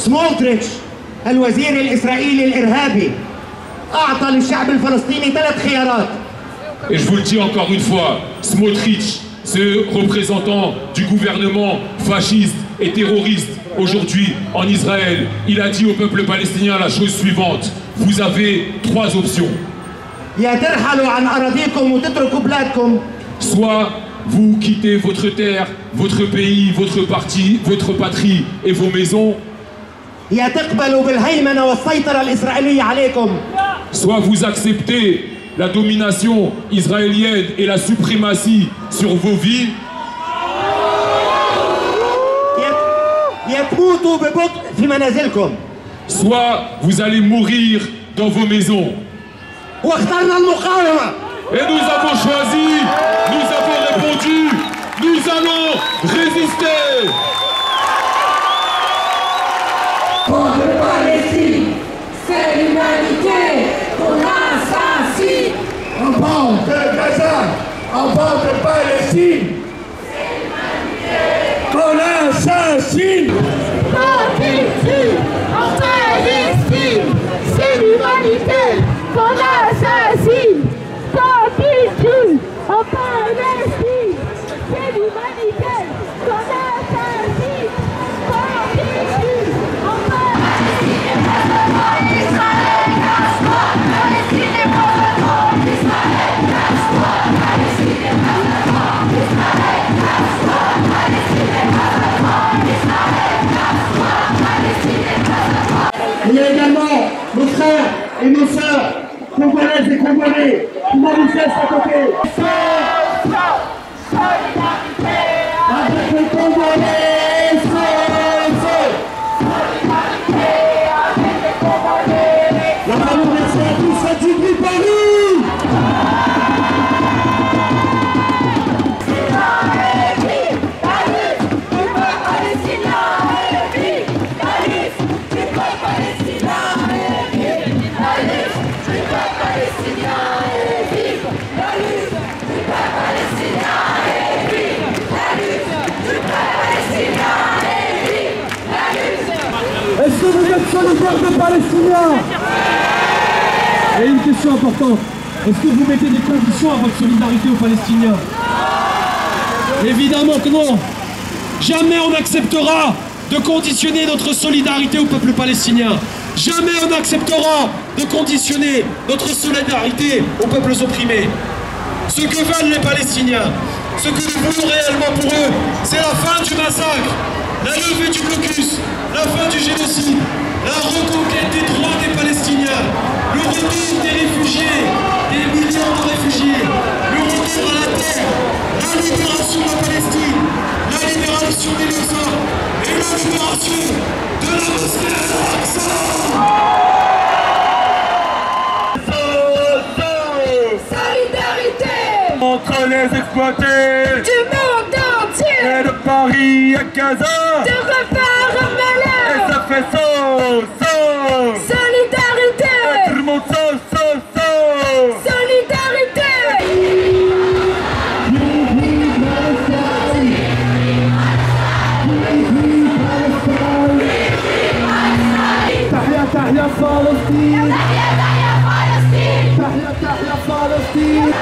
سمولتريتش الوزير الإسرائيلي الإرهابي أعطى للشعب الفلسطيني 3 خيارات. Et je vous le dis encore une fois, Smotrich, ce représentant du gouvernement fasciste et terroriste aujourd'hui en Israël, il a dit au peuple palestinien la chose suivante: vous avez 3 options. يا ترحلوا عن أراضيكم وتتركوا بلادكم. Soit vous quittez votre terre, votre pays, votre patrie et vos maisons. يا تقبلوا بالهيمنة والسيطرة الإسرائيلية عليكم. Soit vous acceptez la domination israélienne et la suprématie sur vos vies. يا تموتوا ببطء في منازلكم. Soit vous allez mourir dans vos maisons. واخترنا المقاومة. Et nous avons choisi, nous avons répondu, nous allons résister. Contre la Palestine, c'est l'humanité qu'on assassine. On parle de Gaza, on parle de Palestine, C'est l'humanité qu'on assassine. Palestine, en Palestine, c'est l'humanité qu'on assassine. Palestine, en Palestine, c'est l'humanité qu'on assassine. Palestine, en Palestine, Israël, casse-toi. Palestine est pas le monde. Israël, casse-toi. Palestine est pas le monde. Israël, casse-toi. Palestine est pas le monde. Israël, casse-toi. Palestine est pas le monde. Il y a également nos frères et nos sœurs congolaises et congolais qui manifestent à côté. Solidarité Avec les Congolais, solidarité avec les Congolais. la parole merci à tous, ça dit du Paris. Est-ce que vous êtes solidaires des Palestiniens? Et une question importante, est-ce que vous mettez des conditions à votre solidarité aux Palestiniens? Évidemment que non. Jamais on n'acceptera de conditionner notre solidarité au peuple palestinien. Jamais on n'acceptera de conditionner notre solidarité aux peuples opprimés. Ce que veulent les Palestiniens, ce que nous voulons réellement pour eux, c'est la fin du massacre, la levée du blocus, la fin du génocide, la reconquête des droits des Palestiniens, le retour des réfugiés, des millions de réfugiés, le retour à la terre, la libération de la Palestine, la libération des Gaza et la libération de la mosquée d'Al-Aqsa. Solidarité Entre les exploités du monde entier, et de Paris à Gaza, de repart en et malheur. ça fait sauce. Solidarité, Tout le monde sauce. solidarité. تحيا تحيا فلسطين، تحيا تحيا فلسطين. تحيا تحيا فلسطين.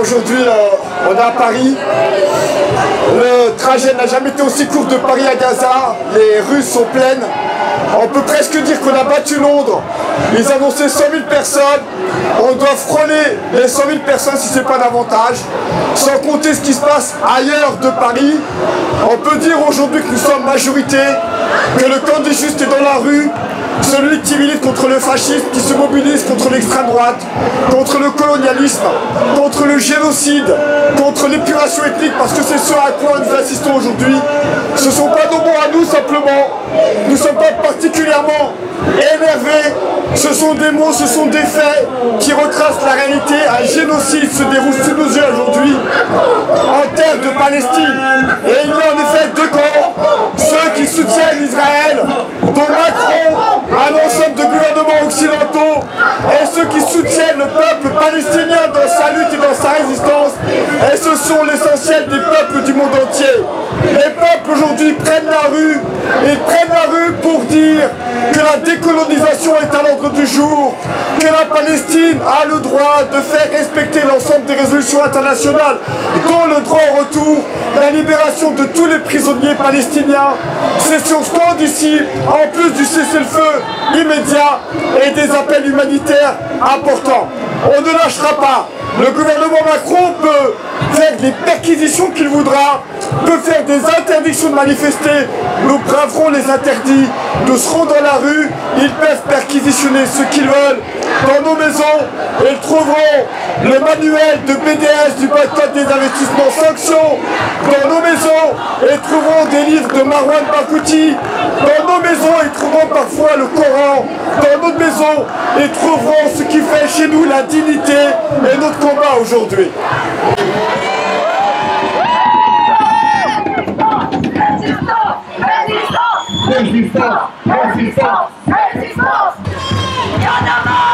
Aujourd'hui, on est à Paris. Le trajet n'a jamais été aussi court de Paris à Gaza. Les rues sont pleines. On peut presque dire qu'on a battu Londres. Ils annonçaient 100 000 personnes. On doit frôler les 100 000 personnes si ce n'est pas davantage. Sans compter ce qui se passe ailleurs de Paris. On peut dire aujourd'hui que nous sommes majorité, que le camp des justes est dans la rue. Celui qui milite contre le fascisme, qui se mobilise contre l'extrême droite, contre le colonialisme, contre le génocide, contre l'épuration ethnique, parce que c'est ce à quoi nous assistons aujourd'hui. Ce ne sont pas nos mots à nous simplement, nous ne sommes pas particulièrement énervés, ce sont des mots, ce sont des faits qui retracent la réalité. Un génocide se déroule sous nos yeux aujourd'hui en terre de Palestine. Et il y a en effet deux camps, ceux qui soutiennent Israël, dont Macron, un ensemble de gouvernements occidentaux, et ceux qui soutiennent le peuple palestinien dans sa lutte et dans sa résistance, et ce sont l'essentiel des peuples du monde entier. Les peuples aujourd'hui prennent la rue, ils prennent la rue pour dire que la décolonisation est à l'ordre du jour, que la Palestine a le droit de faire respecter l'ensemble des résolutions internationales, dont le droit au retour, la libération de tous les prisonniers palestiniens. C'est sur ce qu'on ici, en plus du cessez-le-feu immédiat et des appels humanitaires importants. On ne lâchera pas. Le gouvernement Macron peut faire des perquisitions qu'il voudra, peut faire des interdictions de manifester. Nous braverons les interdits, nous serons dans la rue, ils peuvent perquisitionner ce qu'ils veulent. Dans nos maisons, ils trouveront le manuel de BDS du boycott des investissements sanctions. Dans nos maisons, ils trouveront des livres de Marwan Barghouti. Dans nos maisons, ils trouveront parfois le Coran. Dans notre maison, ils trouveront ce qui fait chez nous la dignité et notre combat aujourd'hui. Résistance, résistance, résistance, résistance. Il y en a marre.